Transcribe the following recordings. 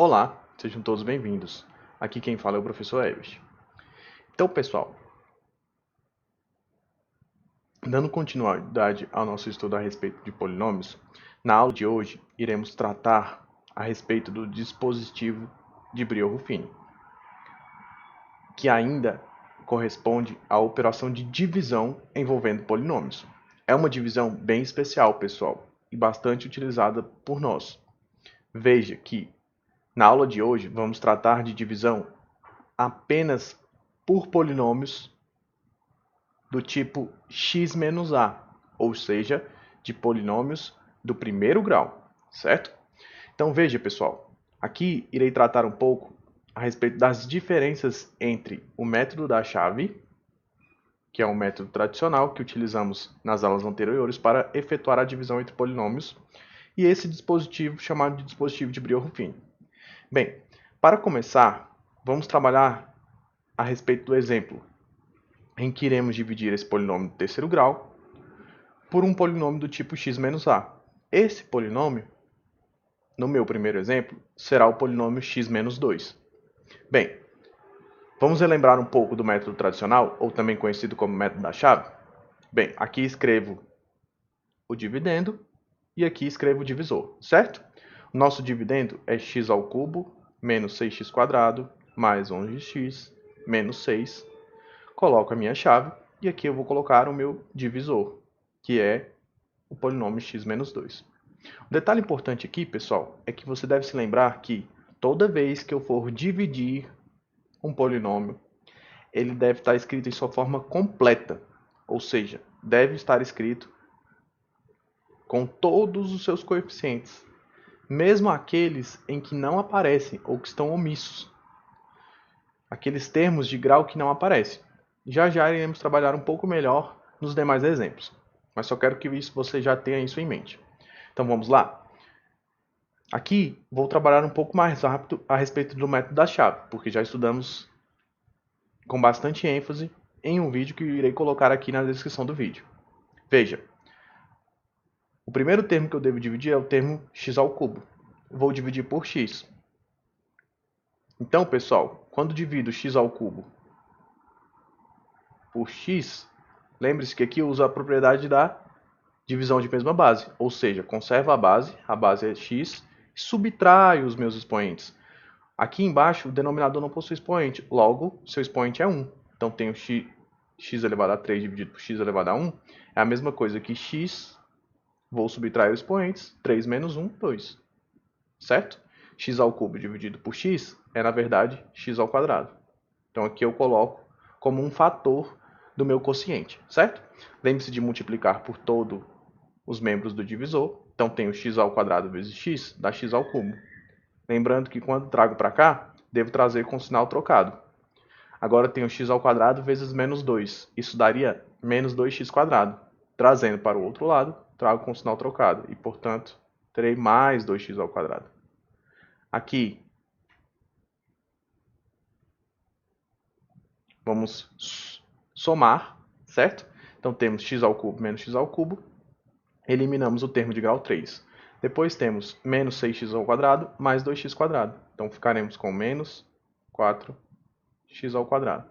Olá, sejam todos bem-vindos. Aqui quem fala é o professor Elvis. Então, pessoal, dando continuidade ao nosso estudo a respeito de polinômios, na aula de hoje iremos tratar a respeito do dispositivo de Brio-Ruffini, que ainda corresponde à operação de divisão envolvendo polinômios. É uma divisão bem especial, pessoal, e bastante utilizada por nós. Veja que na aula de hoje vamos tratar de divisão apenas por polinômios do tipo x menos a, ou seja, de polinômios do primeiro grau, certo? Então veja, pessoal, aqui irei tratar um pouco a respeito das diferenças entre o método da chave, que é um método tradicional que utilizamos nas aulas anteriores para efetuar a divisão entre polinômios, e esse dispositivo chamado de dispositivo de Brio-Ruffini. Bem, para começar, vamos trabalhar a respeito do exemplo em que iremos dividir esse polinômio do terceiro grau por um polinômio do tipo x menos a. Esse polinômio, no meu primeiro exemplo, será o polinômio x menos 2. Bem, vamos relembrar um pouco do método tradicional, ou também conhecido como método da chave? Bem, aqui escrevo o dividendo e aqui escrevo o divisor, certo? O nosso dividendo é x ao cubo menos 6x² mais 11x menos 6. Coloco a minha chave e aqui eu vou colocar o meu divisor, que é o polinômio x menos 2. O detalhe importante aqui, pessoal, é que você deve se lembrar que toda vez que eu for dividir um polinômio, ele deve estar escrito em sua forma completa, ou seja, deve estar escrito com todos os seus coeficientes, mesmo aqueles em que não aparecem ou que estão omissos, aqueles termos de grau que não aparecem. Já já iremos trabalhar um pouco melhor nos demais exemplos, mas só quero que você já tenha isso em mente. Então vamos lá? Aqui vou trabalhar um pouco mais rápido a respeito do método da chave, porque já estudamos com bastante ênfase em um vídeo que irei colocar aqui na descrição do vídeo. Veja, o primeiro termo que eu devo dividir é o termo x ao cubo. Vou dividir por x. Então, pessoal, quando divido x ao cubo por x, lembre-se que aqui eu uso a propriedade da divisão de mesma base, ou seja, conservo a base é x, e subtraio os meus expoentes. Aqui embaixo o denominador não possui expoente, logo seu expoente é 1. Então tenho x elevado a 3 dividido por x elevado a 1, é a mesma coisa que x, vou subtrair os expoentes, 3 menos 1, 2. Certo? X ao cubo dividido por x é, na verdade, x ao quadrado. Então aqui eu coloco como um fator do meu quociente, certo? Lembre-se de multiplicar por todos os membros do divisor. Então tenho x ao quadrado vezes x, dá x ao cubo. Lembrando que quando trago para cá, devo trazer com sinal trocado. Agora tenho x ao quadrado vezes menos 2. Isso daria menos 2x². Trazendo para o outro lado, trago com sinal trocado. E, portanto, terei mais 2x ao quadrado. Aqui, vamos somar, certo? Então temos x ao cubo menos x ao cubo. Eliminamos o termo de grau 3. Depois temos menos 6x ao quadrado mais 2x². Então ficaremos com menos 4x ao quadrado.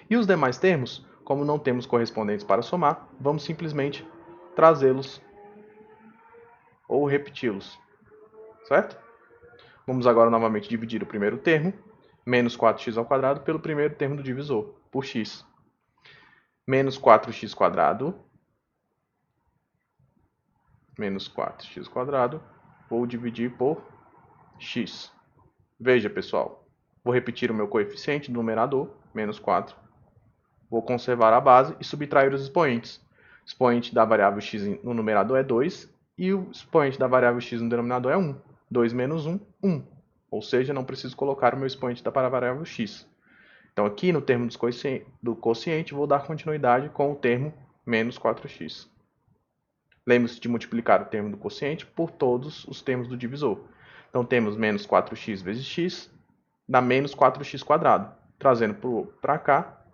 E os demais termos, como não temos correspondentes para somar, vamos simplesmente trazê-los ou repeti-los, certo? Vamos agora novamente dividir o primeiro termo, menos 4x ao quadrado, pelo primeiro termo do divisor, por x. Menos 4x², menos 4x², vou dividir por x. Veja, pessoal, vou repetir o meu coeficiente do numerador, menos 4. Vou conservar a base e subtrair os expoentes. O expoente da variável x no numerador é 2 e o expoente da variável x no denominador é 1. 2 menos 1, 1. Ou seja, não preciso colocar o meu expoente da variável x. Então aqui no termo do quociente vou dar continuidade com o termo menos 4x. Lembre-se de multiplicar o termo do quociente por todos os termos do divisor. Então temos menos 4x vezes x dá menos 4x². Trazendo para cá,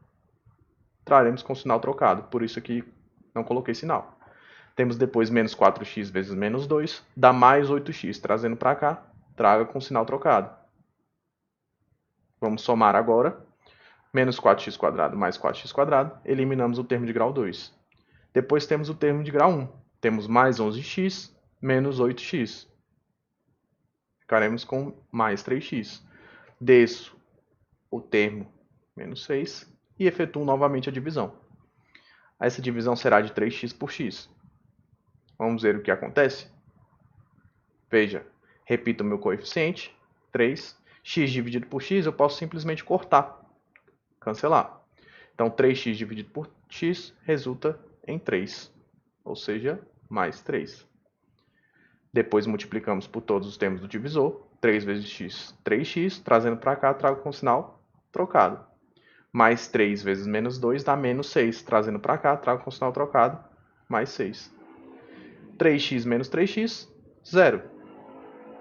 traremos com sinal trocado. Por isso aqui não coloquei sinal. Temos depois menos 4x vezes menos 2 dá mais 8x. Trazendo para cá, traga com sinal trocado. Vamos somar agora. Menos 4x² mais 4x², eliminamos o termo de grau 2. Depois temos o termo de grau 1. Temos mais 11x menos 8x. Ficaremos com mais 3x. Desço o termo menos 6 e efetuo novamente a divisão. Essa divisão será de 3x por x. Vamos ver o que acontece? Veja, repito o meu coeficiente, 3. X dividido por x eu posso simplesmente cortar, cancelar. Então, 3x dividido por x resulta em 3, ou seja, mais 3. Depois multiplicamos por todos os termos do divisor. 3 vezes x, 3x. Trazendo para cá, trago com sinal trocado. Mais 3 vezes menos 2 dá menos 6. Trazendo para cá, trago com sinal trocado. Mais 6. 3x menos 3x, 0.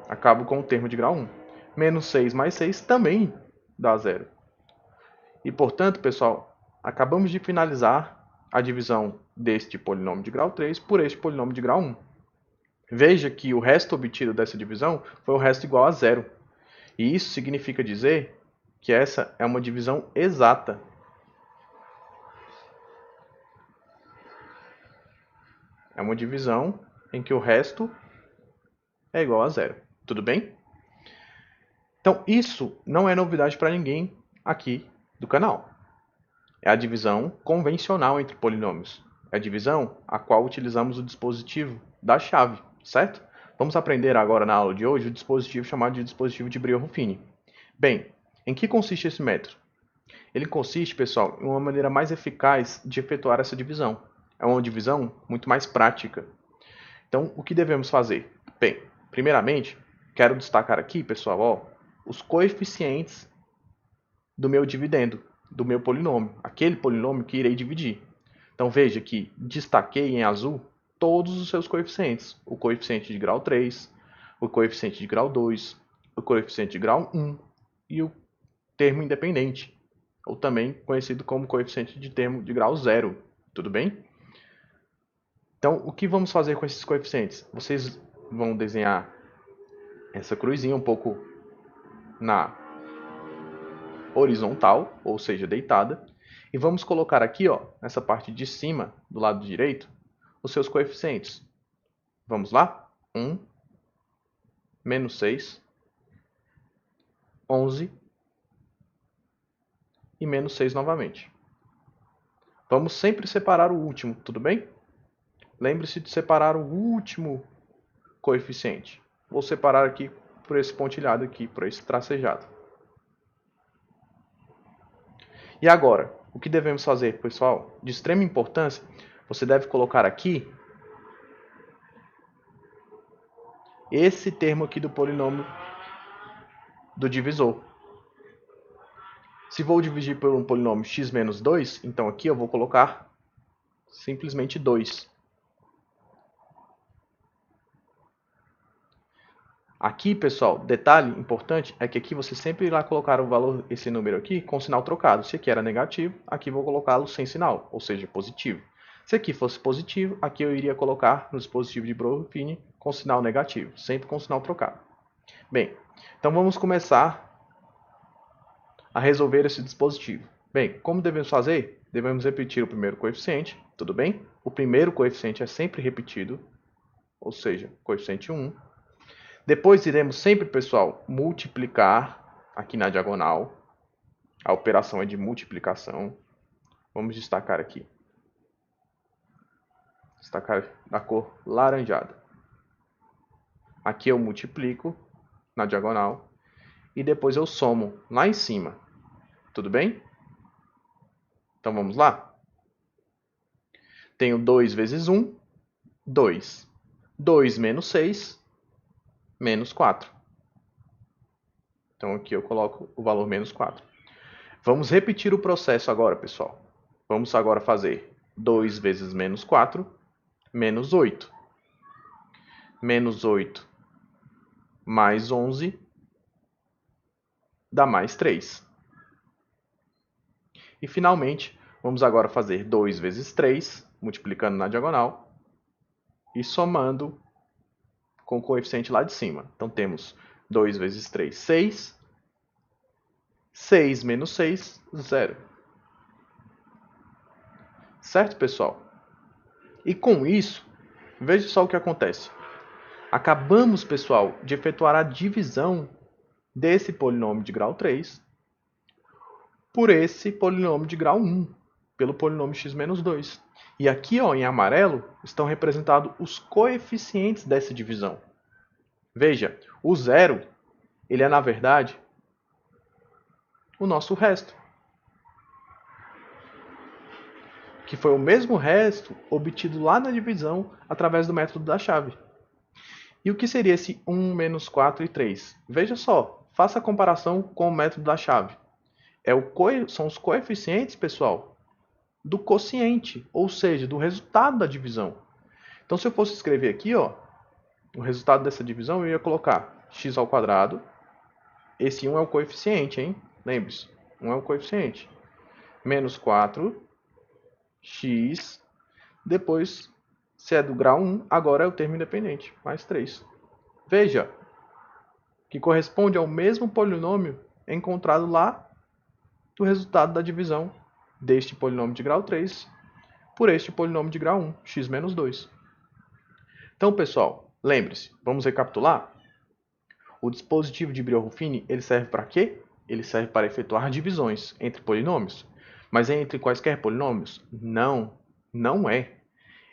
Acabo com o termo de grau 1. Menos 6 mais 6 também dá 0. E, portanto, pessoal, acabamos de finalizar a divisão deste polinômio de grau 3 por este polinômio de grau 1. Veja que o resto obtido dessa divisão foi o resto igual a 0. E isso significa dizer que essa é uma divisão exata. É uma divisão em que o resto é igual a 0. Tudo bem? Então, isso não é novidade para ninguém aqui do canal. É a divisão convencional entre polinômios. É a divisão a qual utilizamos o dispositivo da chave, certo? Vamos aprender agora na aula de hoje o dispositivo chamado de dispositivo de Brio-Ruffini. Bem, em que consiste esse método? Ele consiste, pessoal, em uma maneira mais eficaz de efetuar essa divisão. É uma divisão muito mais prática. Então, o que devemos fazer? Bem, primeiramente, quero destacar aqui, pessoal, os coeficientes do meu dividendo, do meu polinômio, aquele polinômio que irei dividir. Então veja que destaquei em azul todos os seus coeficientes. O coeficiente de grau 3, o coeficiente de grau 2, o coeficiente de grau 1 e o termo independente, ou também conhecido como coeficiente de termo de grau 0. Tudo bem? Então, o que vamos fazer com esses coeficientes? Vocês vão desenhar essa cruzinha um pouco na horizontal, ou seja, deitada. E vamos colocar aqui, nessa parte de cima, do lado direito, os seus coeficientes. Vamos lá? 1, menos 6, 11 e menos 6 novamente. Vamos sempre separar o último, tudo bem? Lembre-se de separar o último coeficiente. Vou separar aqui por esse pontilhado aqui, por esse tracejado. E agora, o que devemos fazer, pessoal? De extrema importância, você deve colocar aqui esse termo aqui do polinômio do divisor. Se vou dividir por um polinômio x menos 2, então aqui eu vou colocar simplesmente 2. Aqui, pessoal, detalhe importante é que aqui você sempre irá colocar o valor, esse número aqui, com sinal trocado. Se aqui era negativo, aqui vou colocá-lo sem sinal, ou seja, positivo. Se aqui fosse positivo, aqui eu iria colocar no dispositivo de Brio-Ruffini com sinal negativo, sempre com sinal trocado. Bem, então vamos começar a resolver esse dispositivo. Bem, como devemos fazer? Devemos repetir o primeiro coeficiente, tudo bem? O primeiro coeficiente é sempre repetido, ou seja, coeficiente 1. Depois iremos sempre, pessoal, multiplicar aqui na diagonal. A operação é de multiplicação. Vamos destacar aqui. Destacar da cor laranjada. Aqui eu multiplico na diagonal e depois eu somo lá em cima. Tudo bem? Então vamos lá? Tenho 2 vezes 1, 2. 2 menos 6, menos 4. Então aqui eu coloco o valor menos 4. Vamos repetir o processo agora, pessoal. Vamos agora fazer 2 vezes menos 4, menos 8. Menos 8 mais 11 dá mais 3. E finalmente, vamos agora fazer 2 vezes 3, multiplicando na diagonal e somando com o coeficiente lá de cima. Então temos 2 vezes 3, 6. 6 menos 6, 0. Certo, pessoal? E com isso, veja só o que acontece. Acabamos, pessoal, de efetuar a divisão desse polinômio de grau 3 por esse polinômio de grau 1, pelo polinômio x menos 2. E aqui, ó, em amarelo, estão representados os coeficientes dessa divisão. Veja, o zero, ele é, na verdade, o nosso resto, que foi o mesmo resto obtido lá na divisão através do método da chave. E o que seria esse 1 menos 4 e 3? Veja só, faça a comparação com o método da chave. São os coeficientes, pessoal, do quociente, ou seja, do resultado da divisão. Então, se eu fosse escrever aqui, ó, o resultado dessa divisão, eu ia colocar x ao quadrado. Esse 1 é o coeficiente, hein? Lembre-se, 1 é o coeficiente. Menos 4, x. Depois, se é do grau 1, agora é o termo independente, mais 3. Veja, que corresponde ao mesmo polinômio encontrado lá do resultado da divisão deste polinômio de grau 3 por este polinômio de grau 1, x menos 2. Então, pessoal, lembre-se, vamos recapitular? O dispositivo de Brio-Ruffini, ele serve para quê? Ele serve para efetuar divisões entre polinômios. Mas é entre quaisquer polinômios? Não, não é.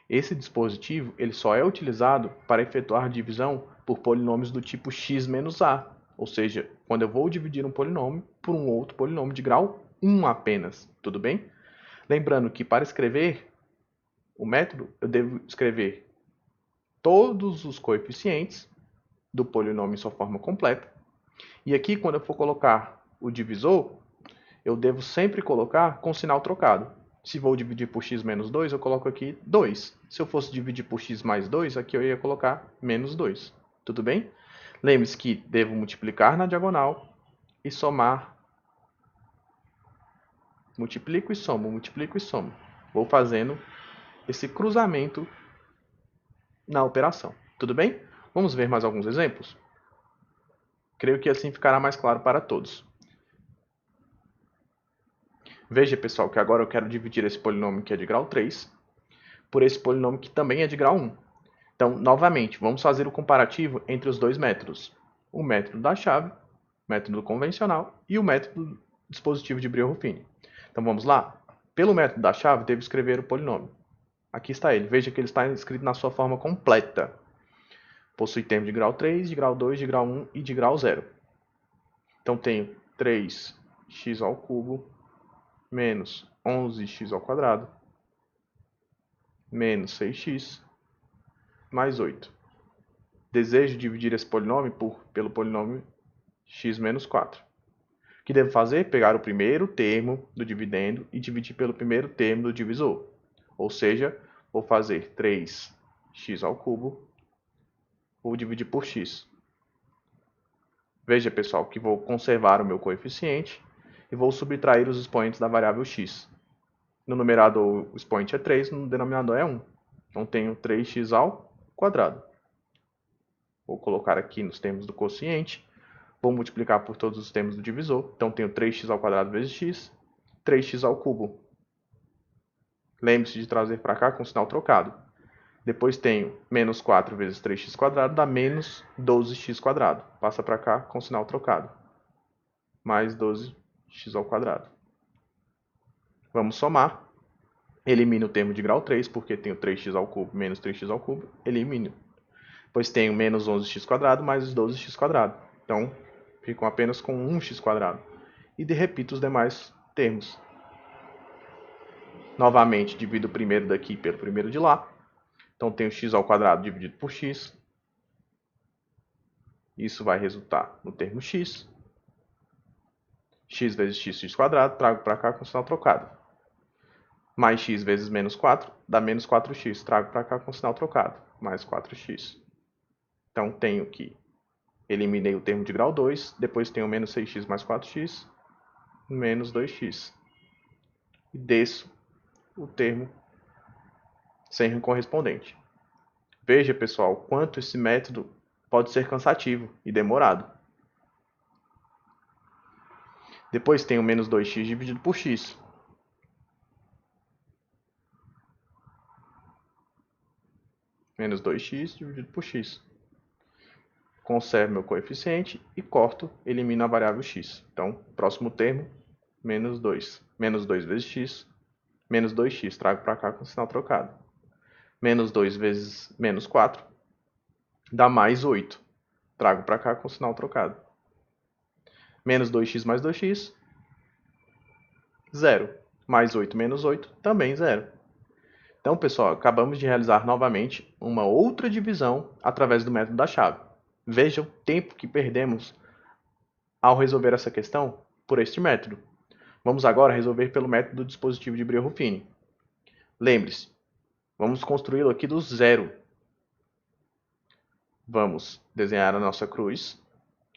Esse dispositivo ele só é utilizado para efetuar divisão por polinômios do tipo x menos a, ou seja, quando eu vou dividir um polinômio por um outro polinômio de grau 1 apenas, tudo bem? Lembrando que para escrever o método, eu devo escrever todos os coeficientes do polinômio em sua forma completa. E aqui, quando eu for colocar o divisor, eu devo sempre colocar com sinal trocado. Se vou dividir por x menos 2, eu coloco aqui 2. Se eu fosse dividir por x mais 2, aqui eu ia colocar menos 2. Tudo bem? Lembre-se que devo multiplicar na diagonal e somar. Multiplico e somo, multiplico e somo. Vou fazendo esse cruzamento na operação. Tudo bem? Vamos ver mais alguns exemplos? Creio que assim ficará mais claro para todos. Veja, pessoal, que agora eu quero dividir esse polinômio que é de grau 3 por esse polinômio que também é de grau 1. Então, novamente, vamos fazer o comparativo entre os dois métodos. O método da chave, método convencional, e o método dispositivo de Brio-Ruffini. Então, vamos lá? Pelo método da chave, devo escrever o polinômio. Aqui está ele. Veja que ele está escrito na sua forma completa. Possui termo de grau 3, de grau 2, de grau 1 e de grau 0. Então, tenho 3x ao cubo menos 11x ao quadrado menos 6x mais 8. Desejo dividir esse polinômio pelo polinômio x menos 4. O que devo fazer? Pegar o primeiro termo do dividendo e dividir pelo primeiro termo do divisor. Ou seja, vou fazer 3x ao cubo, vou dividir por x. Veja, pessoal, que vou conservar o meu coeficiente e vou subtrair os expoentes da variável x. No numerador, o expoente é 3, no denominador é 1. Então, tenho 3x ao quadrado. Vou colocar aqui nos termos do quociente. Vou multiplicar por todos os termos do divisor. Então, tenho 3x ao quadrado vezes x, 3x ao cubo. Lembre-se de trazer para cá com sinal trocado. Depois tenho menos 4 vezes 3x quadrado, dá menos 12x quadrado. Passa para cá com sinal trocado. Mais 12x ao quadrado. Vamos somar. Elimino o termo de grau 3, porque tenho 3x ao cubo menos 3x ao cubo. Elimino. Depois tenho menos 11x quadrado mais 12x quadrado. Então, ficam apenas com 1x quadrado. E repito os demais termos. Novamente, divido o primeiro daqui pelo primeiro de lá. Então, tenho x ao quadrado dividido por x. Isso vai resultar no termo x. X vezes x quadrado, trago para cá com sinal trocado. Mais x vezes menos 4, dá menos 4x. Trago para cá com sinal trocado. Mais 4x. Então, tenho que eliminei o termo de grau 2. Depois tenho menos 6x mais 4x. Menos 2x. E desço o termo sem correspondente. Veja, pessoal, quanto esse método pode ser cansativo e demorado. Depois tem o menos 2x dividido por x. Menos 2x dividido por x. Conservo meu coeficiente e corto, elimino a variável x. Então, próximo termo, menos 2. Menos 2 vezes x, menos 2x. Trago para cá com o sinal trocado. Menos 2 vezes menos 4 dá mais 8. Trago para cá com o sinal trocado. Menos 2x mais 2x, 0. Mais 8 menos 8, também 0. Então, pessoal, acabamos de realizar novamente uma outra divisão através do método da chave. Veja o tempo que perdemos ao resolver essa questão por este método. Vamos agora resolver pelo método do dispositivo de Brio-Ruffini. Lembre-se, vamos construí-lo aqui do zero. Vamos desenhar a nossa cruz,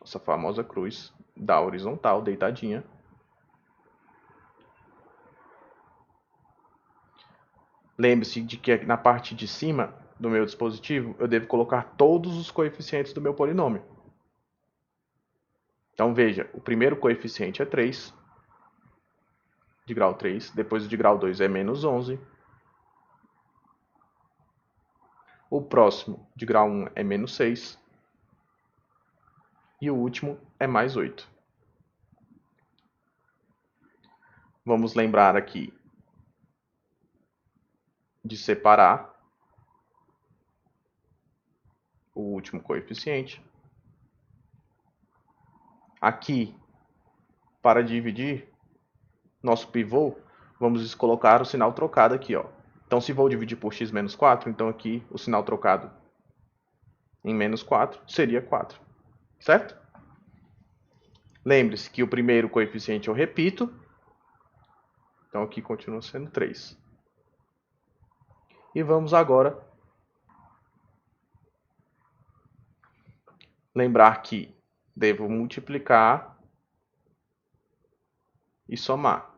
nossa famosa cruz da horizontal, deitadinha. Lembre-se de que na parte de cima do meu dispositivo eu devo colocar todos os coeficientes do meu polinômio. Então veja, o primeiro coeficiente é 3, de grau 3, depois o de grau 2 é menos 11. O próximo, de grau 1, é menos 6. E o último é mais 8. Vamos lembrar aqui de separar o último coeficiente. Aqui, para dividir nosso pivô, vamos colocar o sinal trocado aqui, ó. Então, se vou dividir por x menos 4, então aqui o sinal trocado em menos 4 seria 4, certo? Lembre-se que o primeiro coeficiente eu repito, então aqui continua sendo 3. E vamos agora lembrar que devo multiplicar e somar.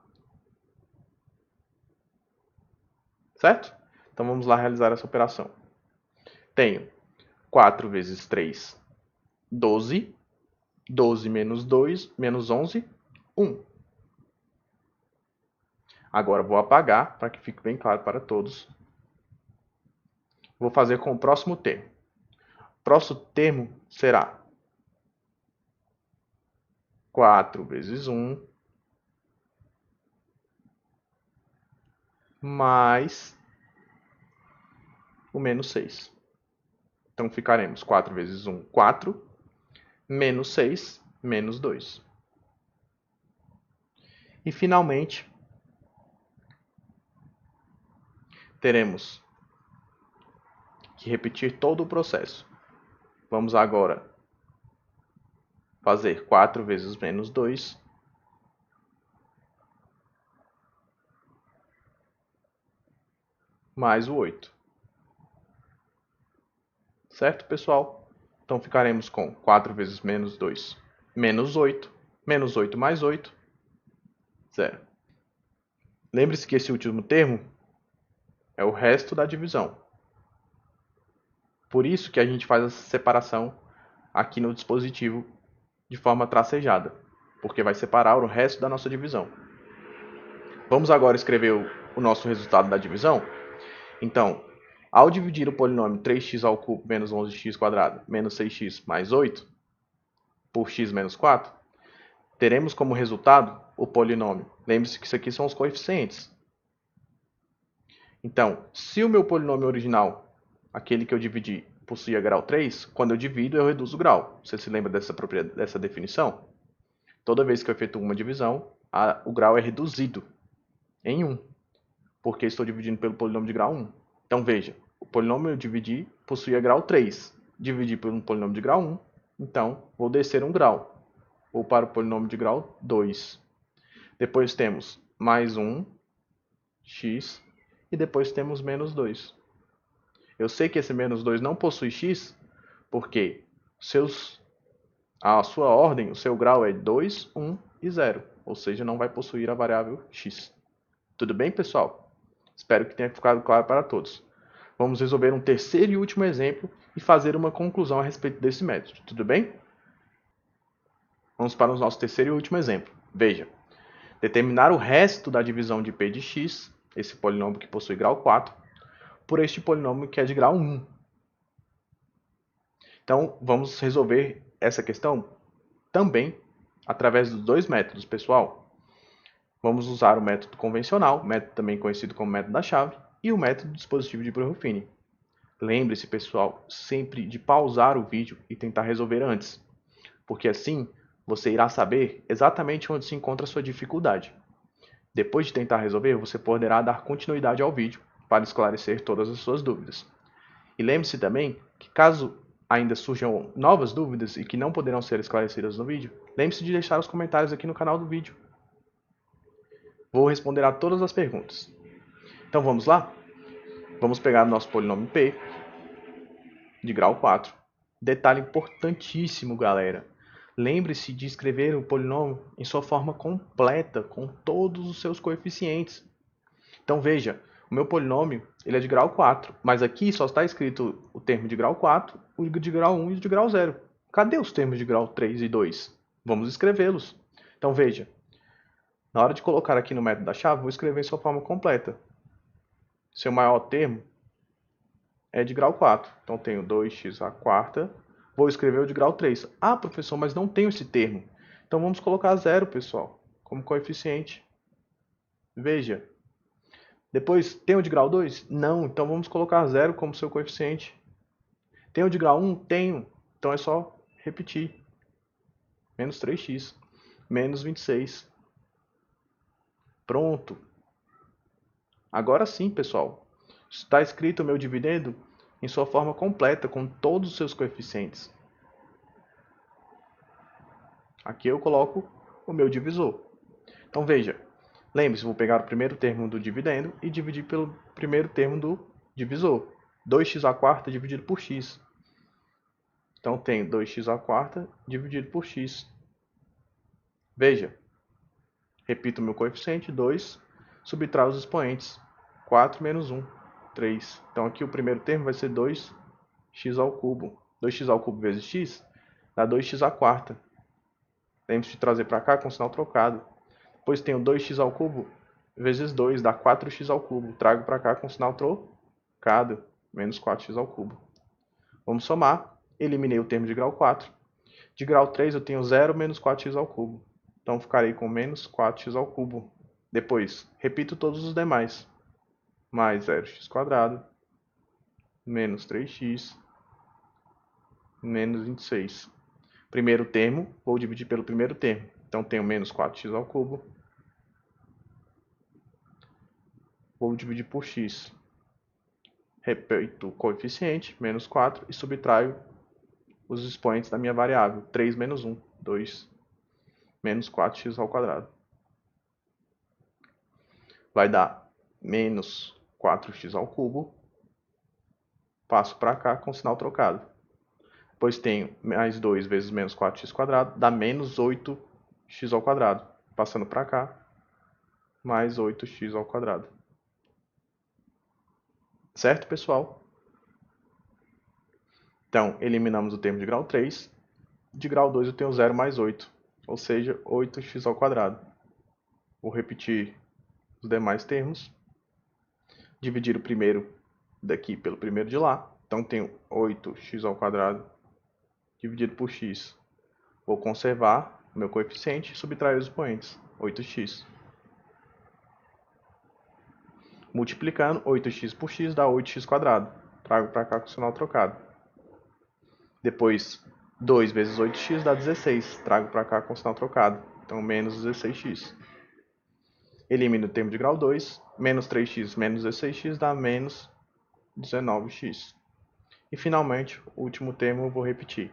Certo? Então vamos lá realizar essa operação. Tenho 4 vezes 3, 12. 12 menos 2, menos 11, 1. Agora vou apagar para que fique bem claro para todos. Vou fazer com o próximo termo. O próximo termo será 4 vezes 1 mais o menos 6. Então ficaremos 4 vezes 1, 4, menos 6, menos 2. E finalmente, teremos que repetir todo o processo. Vamos agora fazer 4 vezes menos 2 mais o 8. Certo, pessoal? Então ficaremos com 4 vezes menos 2, menos 8. Menos 8 mais 8, 0. Lembre-se que esse último termo é o resto da divisão. Por isso que a gente faz essa separação aqui no dispositivo de forma tracejada, porque vai separar o resto da nossa divisão. Vamos agora escrever o nosso resultado da divisão? Então, ao dividir o polinômio 3x ao cubo menos 11x² menos 6x mais 8 por x menos 4, teremos como resultado o polinômio. Lembre-se que isso aqui são os coeficientes. Então, se o meu polinômio original, aquele que eu dividi, possuía grau 3, quando eu divido, eu reduzo o grau. Você se lembra dessa definição? Toda vez que eu efetuo uma divisão, o grau é reduzido em 1, porque estou dividindo pelo polinômio de grau 1. Então, veja, o polinômio que eu dividi possuía grau 3. Dividi por um polinômio de grau 1, então vou descer um grau, ou para o polinômio de grau 2. Depois temos mais 1, x, e depois temos menos 2. Eu sei que esse menos 2 não possui x, porque a sua ordem, o seu grau é 2, 1 e 0, ou seja, não vai possuir a variável x. Tudo bem, pessoal? Espero que tenha ficado claro para todos. Vamos resolver um terceiro e último exemplo e fazer uma conclusão a respeito desse método. Tudo bem? Vamos para o nosso terceiro e último exemplo. Veja, determinar o resto da divisão de p de x, esse polinômio que possui grau 4, por este polinômio que é de grau 1. Então, vamos resolver essa questão também através dos dois métodos, pessoal. Vamos usar o método convencional, método também conhecido como método da chave, e o método dispositivo de Breuer-Ruffini. Lembre-se, pessoal, sempre de pausar o vídeo e tentar resolver antes, porque assim você irá saber exatamente onde se encontra a sua dificuldade. Depois de tentar resolver, você poderá dar continuidade ao vídeo para esclarecer todas as suas dúvidas. E lembre-se também que caso ainda surjam novas dúvidas e que não poderão ser esclarecidas no vídeo, lembre-se de deixar os comentários aqui no canal do vídeo. Vou responder a todas as perguntas. Então vamos lá? Vamos pegar o nosso polinômio P de grau 4. Detalhe importantíssimo, galera. Lembre-se de escrever o polinômio em sua forma completa, com todos os seus coeficientes. Então veja, o meu polinômio ele é de grau 4, mas aqui só está escrito o termo de grau 4, o de grau 1 e o de grau 0. Cadê os termos de grau 3 e 2? Vamos escrevê-los. Então veja, na hora de colocar aqui no método da chave, vou escrever em sua forma completa. Seu maior termo é de grau 4. Então tenho 2x à quarta. Vou escrever o de grau 3. Ah, professor, mas não tenho esse termo. Então vamos colocar 0, pessoal, como coeficiente. Veja. Depois, tem o de grau 2? Não, então vamos colocar 0 como seu coeficiente. Tem o de grau 1? Tenho. Então é só repetir. Menos 3x. Menos 26. Pronto. Agora sim, pessoal. Está escrito o meu dividendo em sua forma completa, com todos os seus coeficientes. Aqui eu coloco o meu divisor. Então veja, lembre-se, vou pegar o primeiro termo do dividendo e dividir pelo primeiro termo do divisor. 2x à quarta dividido por x. Então tenho 2x à quarta dividido por x. Veja, repito o meu coeficiente, 2, subtraio os expoentes, 4 menos 1, 3. Então aqui o primeiro termo vai ser 2x ao cubo. 2x ao cubo vezes x dá 2x à quarta. Lembre-se de trazer para cá com sinal trocado. Depois tenho 2x ao cubo vezes 2, dá 4x ao cubo. Trago para cá com sinal trocado, menos 4x ao cubo. Vamos somar. Eliminei o termo de grau 4. De grau 3 eu tenho 0 menos 4x ao cubo. Então ficarei com menos 4x ao cubo. Depois, repito todos os demais. Mais 0x quadrado, menos 3x, menos 26. Primeiro termo, vou dividir pelo primeiro termo. Então tenho menos 4x ao cubo. Vou dividir por x. Repito o coeficiente, menos 4, e subtraio os expoentes da minha variável. 3 menos 1, 2, menos 4x ao quadrado. Vai dar menos 4x ao cubo. Passo para cá com sinal trocado. Depois tenho mais 2 vezes menos 4x quadrado, dá menos 8x ao quadrado. Passando para cá, mais 8x ao quadrado. Certo, pessoal? Então, eliminamos o termo de grau 3. De grau 2 eu tenho 0 mais 8, ou seja, 8x ao quadrado. Vou repetir os demais termos. Dividir o primeiro daqui pelo primeiro de lá. Então, tenho 8x ao quadrado dividido por x. Vou conservar o meu coeficiente e subtrair os expoentes, 8x. Multiplicando, 8x por x dá 8x quadrado. Trago para cá com o sinal trocado. Depois, 2 vezes 8x dá 16. Trago para cá com o sinal trocado. Então, menos 16x. Elimino o termo de grau 2. Menos 3x menos 16x dá menos 19x. E, finalmente, o último termo eu vou repetir.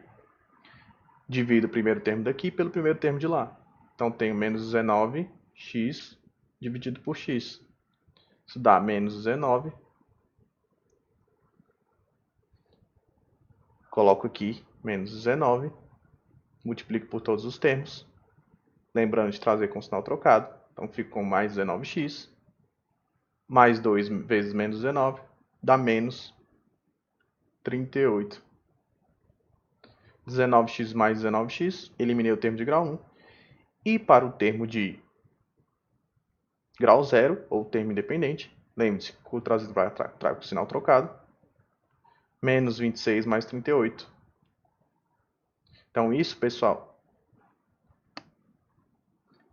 Divido o primeiro termo daqui pelo primeiro termo de lá. Então, tenho menos 19x dividido por x. Isso dá menos 19. Coloco aqui menos 19. Multiplico por todos os termos. Lembrando de trazer com sinal trocado. Então, fico com mais 19x. Mais 2 vezes menos 19 dá menos 38. 19x mais 19x, eliminei o termo de grau 1. E para o termo de grau 0, ou termo independente, lembre-se que o trazido vai trago o sinal trocado, menos 26 mais 38. Então isso, pessoal,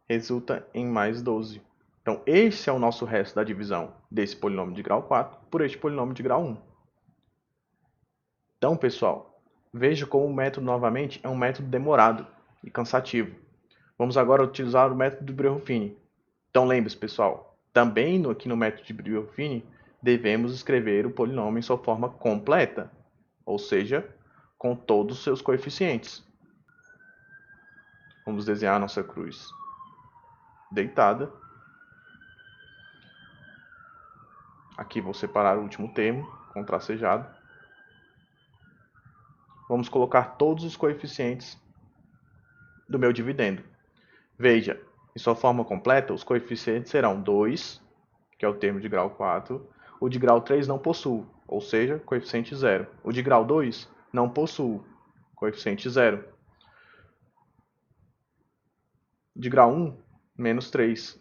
resulta em mais 12. Então esse é o nosso resto da divisão desse polinômio de grau 4 por este polinômio de grau 1. Então, pessoal, veja como o método, novamente, é um método demorado e cansativo. Vamos agora utilizar o método de Breuer-Ruffini. Então, lembre-se, pessoal, também aqui no método de Breuer-Ruffini, devemos escrever o polinômio em sua forma completa, ou seja, com todos os seus coeficientes. Vamos desenhar a nossa cruz deitada. Aqui vou separar o último termo com tracejado. Vamos colocar todos os coeficientes do meu dividendo. Veja, em sua forma completa, os coeficientes serão 2, que é o termo de grau 4. O de grau 3 não possui, ou seja, coeficiente 0. O de grau 2 não possui, coeficiente 0. De grau 1, menos 3.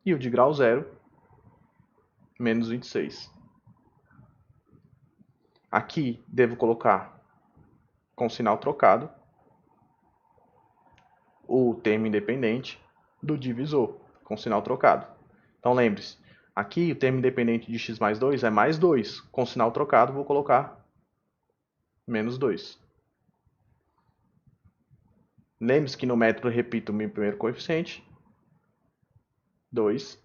E o de grau 0, menos 26. Aqui devo colocar com sinal trocado o termo independente do divisor, com sinal trocado. Então lembre-se, aqui o termo independente de x mais 2 é mais 2. Com sinal trocado vou colocar menos 2. Lembre-se que no método eu repito o meu primeiro coeficiente, 2.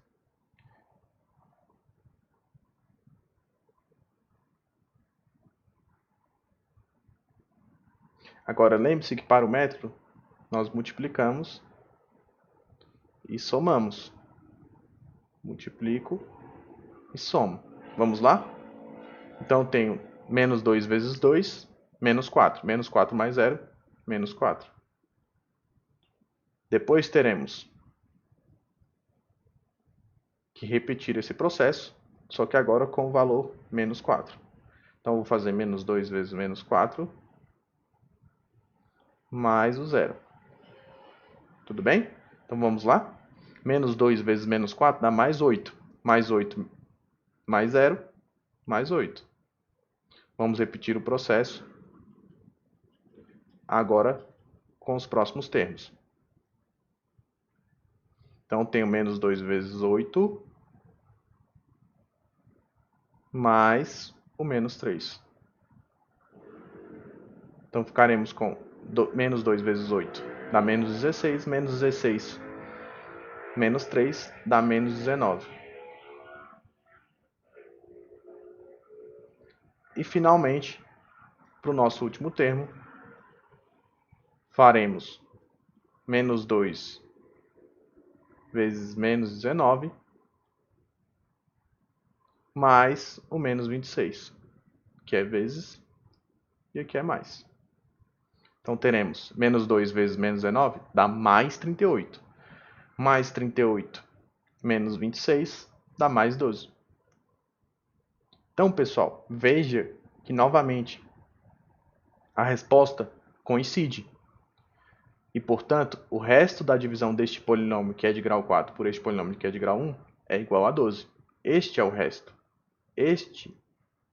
Agora lembre-se que para o método nós multiplicamos e somamos. Multiplico e somo. Vamos lá? Então eu tenho menos 2 vezes 2, menos 4. Menos 4 mais 0, menos 4. Depois teremos que repetir esse processo, só que agora com o valor menos 4. Então, eu vou fazer menos 2 vezes menos 4, mais o 0. Tudo bem? Então, vamos lá? Menos 2 vezes menos 4 dá mais 8. Mais 8 mais 0, mais 8. Vamos repetir o processo agora com os próximos termos. Então, tenho menos 2 vezes 8, mais o menos 3. Então, ficaremos com menos 2 vezes 8 dá menos 16, menos 16 menos 3 dá menos 19. E, finalmente, para o nosso último termo, faremos menos 2 vezes menos 19, mais o menos 26, que é vezes, e aqui é mais. Então, teremos menos 2 vezes menos 19, dá mais 38. Mais 38 menos 26, dá mais 12. Então, pessoal, veja que, novamente, a resposta coincide. E, portanto, o resto da divisão deste polinômio, que é de grau 4, por este polinômio, que é de grau 1, é igual a 12. Este é o resto. Este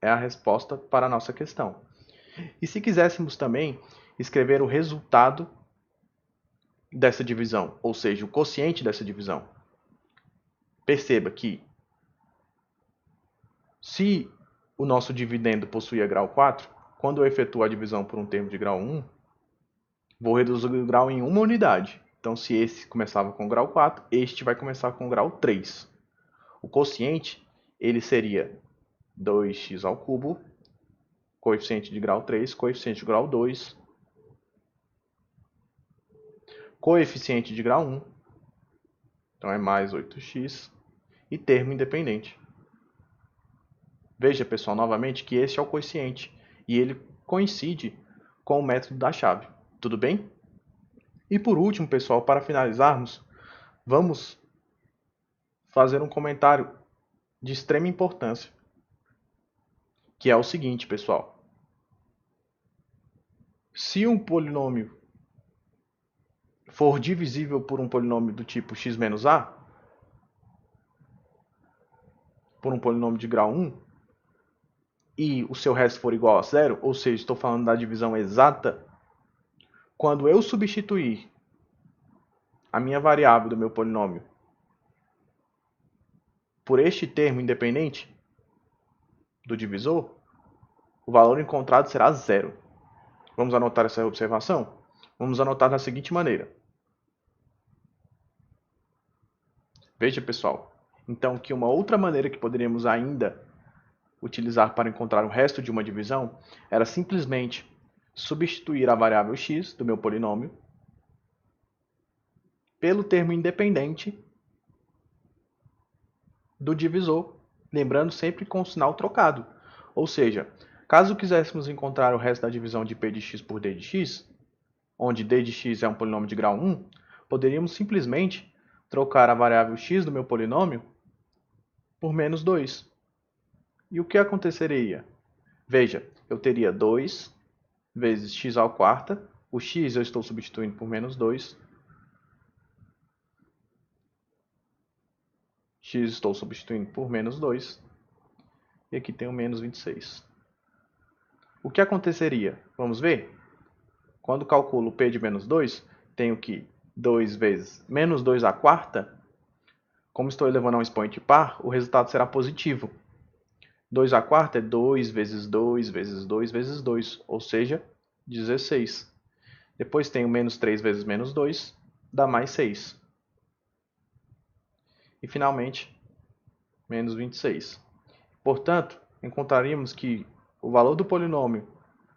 é a resposta para a nossa questão. E se quiséssemos também escrever o resultado dessa divisão, ou seja, o quociente dessa divisão, perceba que se o nosso dividendo possuía grau 4, quando eu efetuo a divisão por um termo de grau 1, vou reduzir o grau em uma unidade. Então, se esse começava com grau 4, este vai começar com grau 3. O quociente ele seria 2x ao cubo, coeficiente de grau 3, coeficiente de grau 2, coeficiente de grau 1, então é mais 8x, e termo independente. Veja, pessoal, novamente que este é o quociente, e ele coincide com o método da chave. Tudo bem? E por último, pessoal, para finalizarmos, vamos fazer um comentário de extrema importância, que é o seguinte, pessoal. Se um polinômio for divisível por um polinômio do tipo x menos a, por um polinômio de grau 1, e o seu resto for igual a zero, ou seja, estou falando da divisão exata, quando eu substituir a minha variável do meu polinômio por este termo independente do divisor, o valor encontrado será zero. Vamos anotar essa observação? Vamos anotar da seguinte maneira. Veja, pessoal, então que uma outra maneira que poderíamos ainda utilizar para encontrar o resto de uma divisão era simplesmente substituir a variável x do meu polinômio pelo termo independente do divisor, lembrando sempre com o sinal trocado. Ou seja, caso quiséssemos encontrar o resto da divisão de p de x por d de x, onde d de x é um polinômio de grau 1, poderíamos simplesmente trocar a variável x do meu polinômio por menos 2. E o que aconteceria? Veja, eu teria 2 vezes x ao quarta, o x eu estou substituindo por menos 2, x estou substituindo por menos 2, e aqui tenho menos 26. O que aconteceria? Vamos ver? Quando calculo p de menos 2, tenho que 2 vezes menos 2 à quarta, como estou elevando a um expoente par, o resultado será positivo. 2 à quarta é 2 vezes 2 vezes 2 vezes 2, ou seja, 16. Depois tenho menos 3 vezes menos 2, dá mais 6. E finalmente, menos 26. Portanto, encontraríamos que o valor do polinômio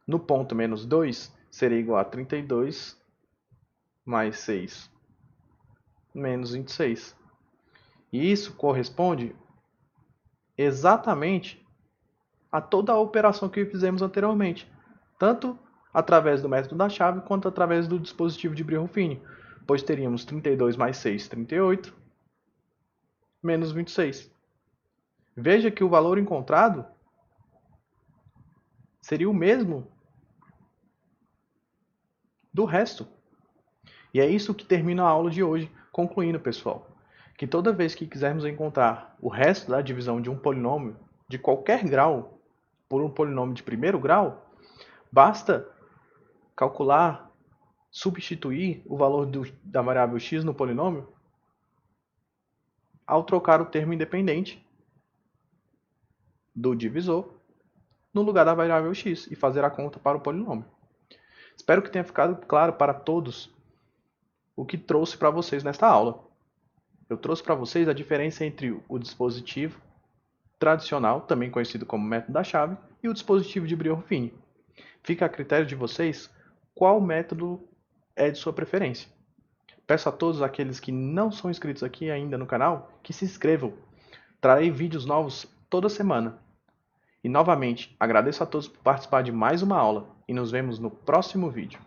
no ponto menos 2 seria igual a 32 mais 6 menos 26. E isso corresponde exatamente a toda a operação que fizemos anteriormente, tanto através do método da chave quanto através do dispositivo de Brie-Ruffini, pois teríamos 32 mais 6, 38, menos 26. Veja que o valor encontrado seria o mesmo do resto. E é isso que termina a aula de hoje, concluindo, pessoal, que toda vez que quisermos encontrar o resto da divisão de um polinômio de qualquer grau por um polinômio de primeiro grau, basta calcular, substituir o valor da variável x no polinômio ao trocar o termo independente do divisor no lugar da variável x e fazer a conta para o polinômio. Espero que tenha ficado claro para todos o que trouxe para vocês nesta aula. Eu trouxe para vocês a diferença entre o dispositivo tradicional, também conhecido como método da chave, e o dispositivo de Brie-Ruffini. Fica a critério de vocês qual método é de sua preferência. Peço a todos aqueles que não são inscritos aqui ainda no canal que se inscrevam. Trarei vídeos novos toda semana. E novamente, agradeço a todos por participar de mais uma aula e nos vemos no próximo vídeo.